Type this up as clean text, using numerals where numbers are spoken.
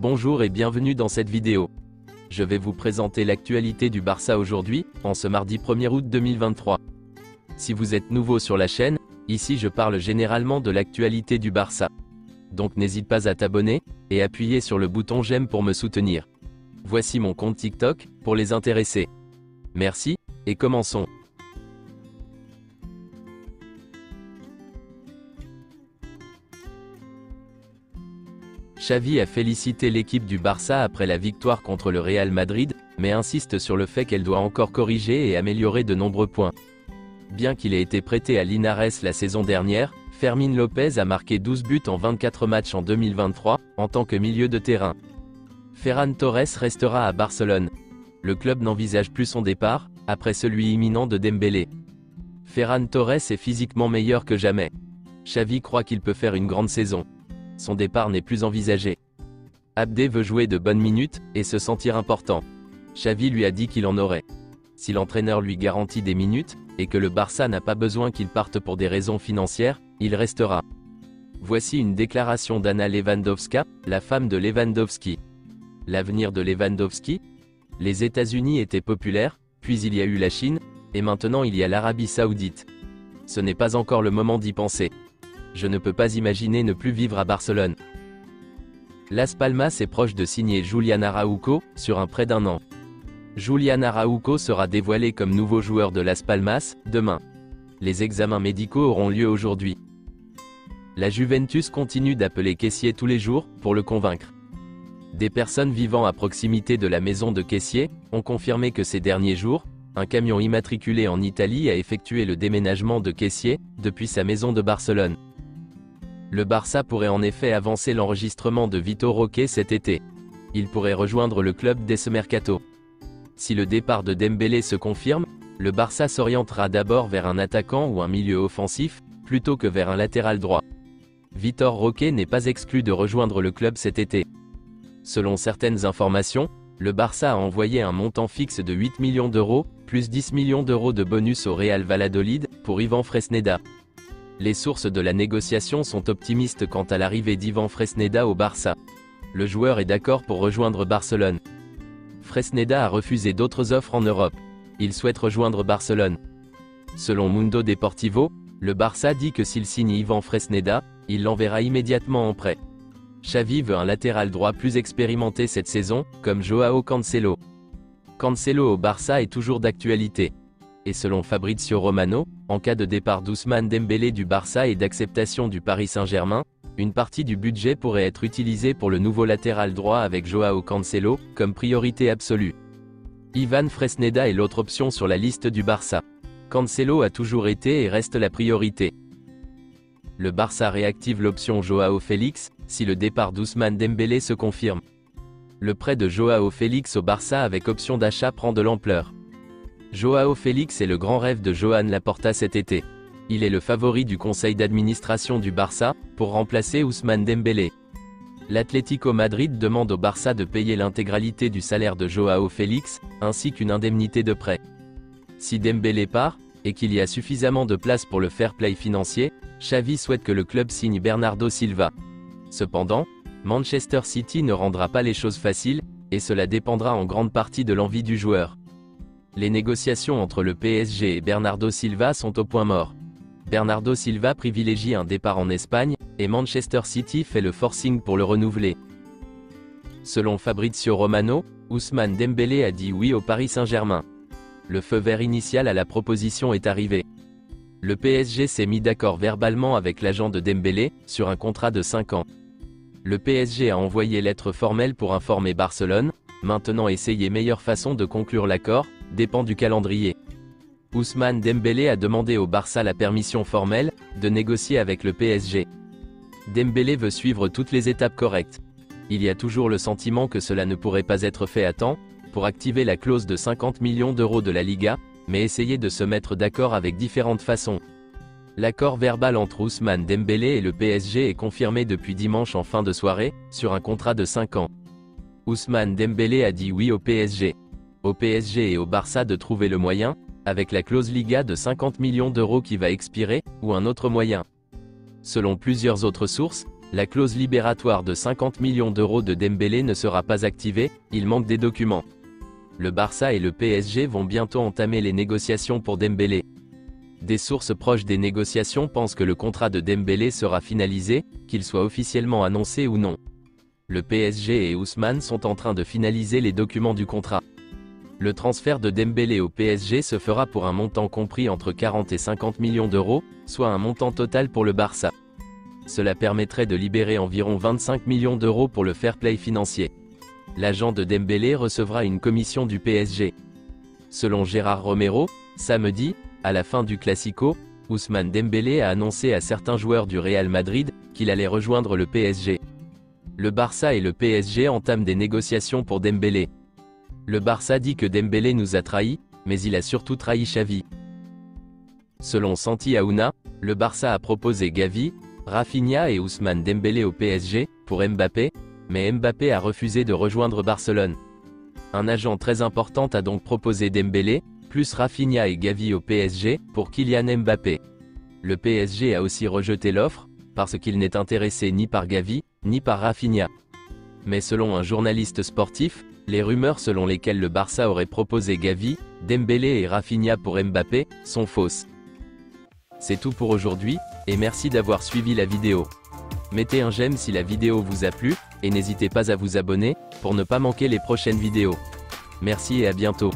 Bonjour et bienvenue dans cette vidéo. Je vais vous présenter l'actualité du Barça aujourd'hui, en ce mardi 1er août 2023. Si vous êtes nouveau sur la chaîne, ici je parle généralement de l'actualité du Barça. Donc n'hésite pas à t'abonner, et appuyer sur le bouton j'aime pour me soutenir. Voici mon compte TikTok, pour les intéressés. Merci, et commençons. Xavi a félicité l'équipe du Barça après la victoire contre le Real Madrid, mais insiste sur le fait qu'elle doit encore corriger et améliorer de nombreux points. Bien qu'il ait été prêté à Linares la saison dernière, Fermín López a marqué 12 buts en 24 matchs en 2023, en tant que milieu de terrain. Ferran Torres restera à Barcelone. Le club n'envisage plus son départ, après celui imminent de Dembélé. Ferran Torres est physiquement meilleur que jamais. Xavi croit qu'il peut faire une grande saison. Son départ n'est plus envisagé. Abdé veut jouer de bonnes minutes, et se sentir important. Xavi lui a dit qu'il en aurait. Si l'entraîneur lui garantit des minutes, et que le Barça n'a pas besoin qu'il parte pour des raisons financières, il restera. Voici une déclaration d'Anna Lewandowska, la femme de Lewandowski. L'avenir de Lewandowski? Les États-Unis étaient populaires, puis il y a eu la Chine, et maintenant il y a l'Arabie Saoudite. Ce n'est pas encore le moment d'y penser. Je ne peux pas imaginer ne plus vivre à Barcelone. Las Palmas est proche de signer Julián Araujo, sur un prêt d'1 an. Julián Araujo sera dévoilé comme nouveau joueur de Las Palmas, demain. Les examens médicaux auront lieu aujourd'hui. La Juventus continue d'appeler Kessié tous les jours, pour le convaincre. Des personnes vivant à proximité de la maison de Kessié ont confirmé que ces derniers jours, un camion immatriculé en Italie a effectué le déménagement de Kessié, depuis sa maison de Barcelone. Le Barça pourrait en effet avancer l'enregistrement de Vitor Roque cet été. Il pourrait rejoindre le club dès ce mercato. Si le départ de Dembélé se confirme, le Barça s'orientera d'abord vers un attaquant ou un milieu offensif, plutôt que vers un latéral droit. Vitor Roque n'est pas exclu de rejoindre le club cet été. Selon certaines informations, le Barça a envoyé un montant fixe de 8 millions d'euros, plus 10 millions d'euros de bonus au Real Valladolid, pour Ivan Fresneda. Les sources de la négociation sont optimistes quant à l'arrivée d'Ivan Fresneda au Barça. Le joueur est d'accord pour rejoindre Barcelone. Fresneda a refusé d'autres offres en Europe. Il souhaite rejoindre Barcelone. Selon Mundo Deportivo, le Barça dit que s'il signe Ivan Fresneda, il l'enverra immédiatement en prêt. Xavi veut un latéral droit plus expérimenté cette saison, comme Joao Cancelo. Cancelo au Barça est toujours d'actualité. Et selon Fabrizio Romano, en cas de départ d'Ousmane Dembélé du Barça et d'acceptation du Paris Saint-Germain, une partie du budget pourrait être utilisée pour le nouveau latéral droit avec Joao Cancelo, comme priorité absolue. Ivan Fresneda est l'autre option sur la liste du Barça. Cancelo a toujours été et reste la priorité. Le Barça réactive l'option Joao Félix, si le départ d'Ousmane Dembélé se confirme. Le prêt de Joao Félix au Barça avec option d'achat prend de l'ampleur. Joao Félix est le grand rêve de Joan Laporta cet été. Il est le favori du conseil d'administration du Barça, pour remplacer Ousmane Dembélé. L'Atlético Madrid demande au Barça de payer l'intégralité du salaire de Joao Félix, ainsi qu'une indemnité de prêt. Si Dembélé part, et qu'il y a suffisamment de place pour le fair play financier, Xavi souhaite que le club signe Bernardo Silva. Cependant, Manchester City ne rendra pas les choses faciles, et cela dépendra en grande partie de l'envie du joueur. Les négociations entre le PSG et Bernardo Silva sont au point mort. Bernardo Silva privilégie un départ en Espagne, et Manchester City fait le forcing pour le renouveler. Selon Fabrizio Romano, Ousmane Dembélé a dit oui au Paris Saint-Germain. Le feu vert initial à la proposition est arrivé. Le PSG s'est mis d'accord verbalement avec l'agent de Dembélé, sur un contrat de 5 ans. Le PSG a envoyé lettre formelle pour informer Barcelone. Maintenant essayer meilleure façon de conclure l'accord, dépend du calendrier. Ousmane Dembélé a demandé au Barça la permission formelle, de négocier avec le PSG. Dembélé veut suivre toutes les étapes correctes. Il y a toujours le sentiment que cela ne pourrait pas être fait à temps, pour activer la clause de 50 millions d'euros de la Liga, mais essayer de se mettre d'accord avec différentes façons. L'accord verbal entre Ousmane Dembélé et le PSG est confirmé depuis dimanche en fin de soirée, sur un contrat de 5 ans. Ousmane Dembélé a dit oui au PSG. Au PSG et au Barça de trouver le moyen, avec la clause Liga de 50 millions d'euros qui va expirer, ou un autre moyen. Selon plusieurs autres sources, La clause libératoire de 50 millions d'euros de Dembélé ne sera pas activée, il manque des documents. Le Barça et le PSG vont bientôt entamer les négociations pour Dembélé. Des sources proches des négociations pensent que le contrat de Dembélé sera finalisé, qu'il soit officiellement annoncé ou non. Le PSG et Ousmane sont en train de finaliser les documents du contrat. Le transfert de Dembélé au PSG se fera pour un montant compris entre 40 et 50 millions d'euros, soit un montant total pour le Barça. Cela permettrait de libérer environ 25 millions d'euros pour le fair play financier. L'agent de Dembélé recevra une commission du PSG. Selon Gérard Romero, samedi, à la fin du Classico, Ousmane Dembélé a annoncé à certains joueurs du Real Madrid qu'il allait rejoindre le PSG. Le Barça et le PSG entament des négociations pour Dembélé. Le Barça dit que Dembélé nous a trahis, mais il a surtout trahi Xavi. Selon Santi Aouna, le Barça a proposé Gavi, Rafinha et Ousmane Dembélé au PSG, pour Mbappé, mais Mbappé a refusé de rejoindre Barcelone. Un agent très important a donc proposé Dembélé, plus Rafinha et Gavi au PSG, pour Kylian Mbappé. Le PSG a aussi rejeté l'offre, parce qu'il n'est intéressé ni par Gavi, ni par Rafinha. Mais selon un journaliste sportif, les rumeurs selon lesquelles le Barça aurait proposé Gavi, Dembélé et Rafinha pour Mbappé, sont fausses. C'est tout pour aujourd'hui, et merci d'avoir suivi la vidéo. Mettez un j'aime si la vidéo vous a plu, et n'hésitez pas à vous abonner, pour ne pas manquer les prochaines vidéos. Merci et à bientôt.